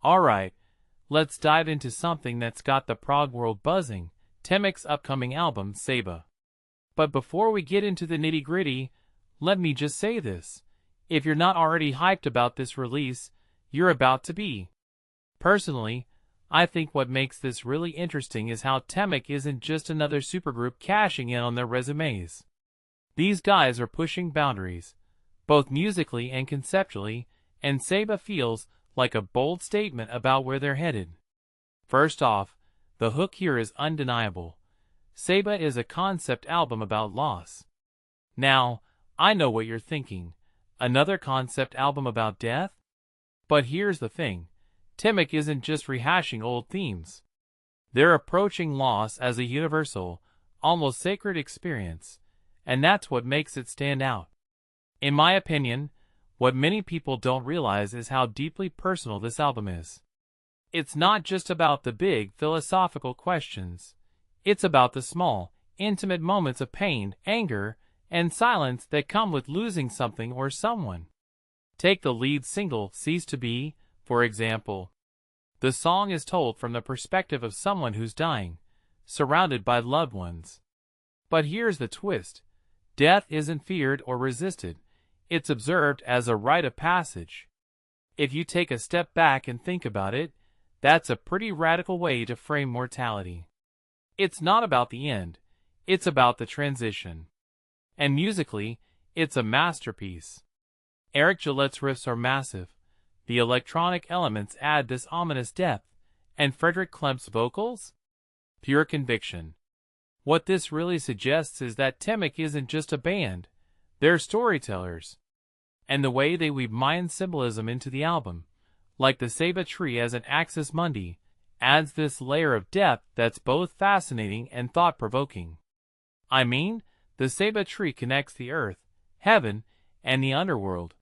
Alright, let's dive into something that's got the prog world buzzing, TEMIC's upcoming album, Ceiba. But before we get into the nitty-gritty, let me just say this. If you're not already hyped about this release, you're about to be. Personally, I think what makes this really interesting is how TEMIC isn't just another supergroup cashing in on their resumes. These guys are pushing boundaries, both musically and conceptually, and Ceiba feels like a bold statement about where they're headed. First off, the hook here is undeniable. Ceiba is a concept album about loss. Now, I know what you're thinking. Another concept album about death? But here's the thing. TEMIC isn't just rehashing old themes. They're approaching loss as a universal, almost sacred experience, and that's what makes it stand out. In my opinion, what many people don't realize is how deeply personal this album is. It's not just about the big philosophical questions. It's about the small, intimate moments of pain, anger, and silence that come with losing something or someone. Take the lead single, Cease to Be, for example. The song is told from the perspective of someone who's dying, surrounded by loved ones. But here's the twist. Death isn't feared or resisted. It's observed as a rite of passage. If you take a step back and think about it, that's a pretty radical way to frame mortality. It's not about the end, it's about the transition. And musically, it's a masterpiece. Eric Gillette's riffs are massive. The electronic elements add this ominous depth, and Frederick Klemp's vocals? Pure conviction. What this really suggests is that TEMIC isn't just a band, they're storytellers. And the way they weave Mayan symbolism into the album, like the Ceiba tree as an axis mundi, adds this layer of depth that's both fascinating and thought-provoking. I mean, the Ceiba tree connects the earth, heaven, and the underworld.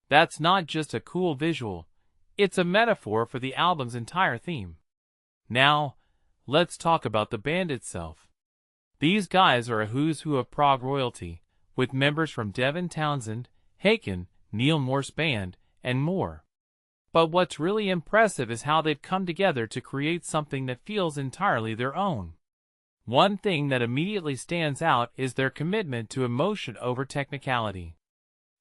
That's not just a cool visual, it's a metaphor for the album's entire theme. Now, let's talk about the band itself. These guys are a who's who of prog royalty, with members from Devin Townsend, Haken, Neil Morse Band, and more. But what's really impressive is how they've come together to create something that feels entirely their own. One thing that immediately stands out is their commitment to emotion over technicality.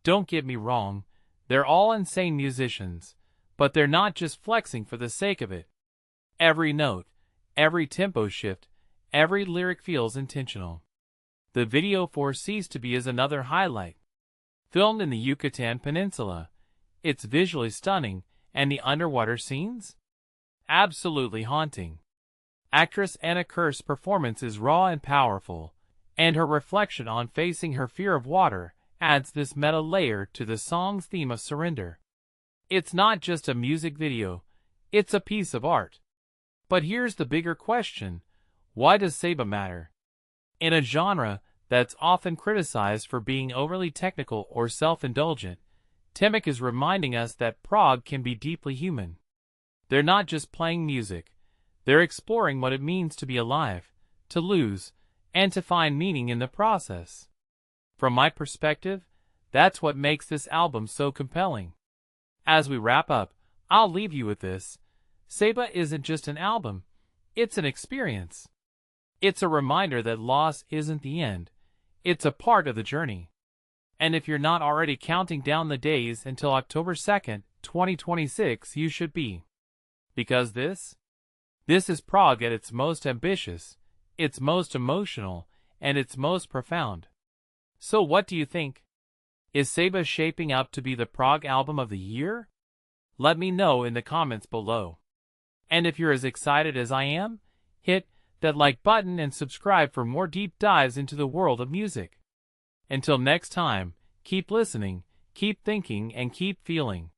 Don't get me wrong, they're all insane musicians, but they're not just flexing for the sake of it. Every note, every tempo shift, every lyric feels intentional. The video for Cease to Be is another highlight. Filmed in the Yucatan Peninsula, it's visually stunning, and the underwater scenes? Absolutely haunting. Actress Anna Kerr's performance is raw and powerful, and her reflection on facing her fear of water adds this meta layer to the song's theme of surrender. It's not just a music video, it's a piece of art. But here's the bigger question. Why does Ceiba matter? In a genre that's often criticized for being overly technical or self-indulgent, TEMIC is reminding us that prog can be deeply human. They're not just playing music, they're exploring what it means to be alive, to lose, and to find meaning in the process. From my perspective, that's what makes this album so compelling. As we wrap up, I'll leave you with this. Ceiba isn't just an album, it's an experience. It's a reminder that loss isn't the end, it's a part of the journey. And if you're not already counting down the days until October 2nd, 2026, you should be. Because this is prog at its most ambitious, its most emotional, and its most profound. So what do you think? Is Ceiba shaping up to be the prog album of the year? Let me know in the comments below. And if you're as excited as I am, hit that like button and subscribe for more deep dives into the world of music. Until next time, keep listening, keep thinking, and keep feeling.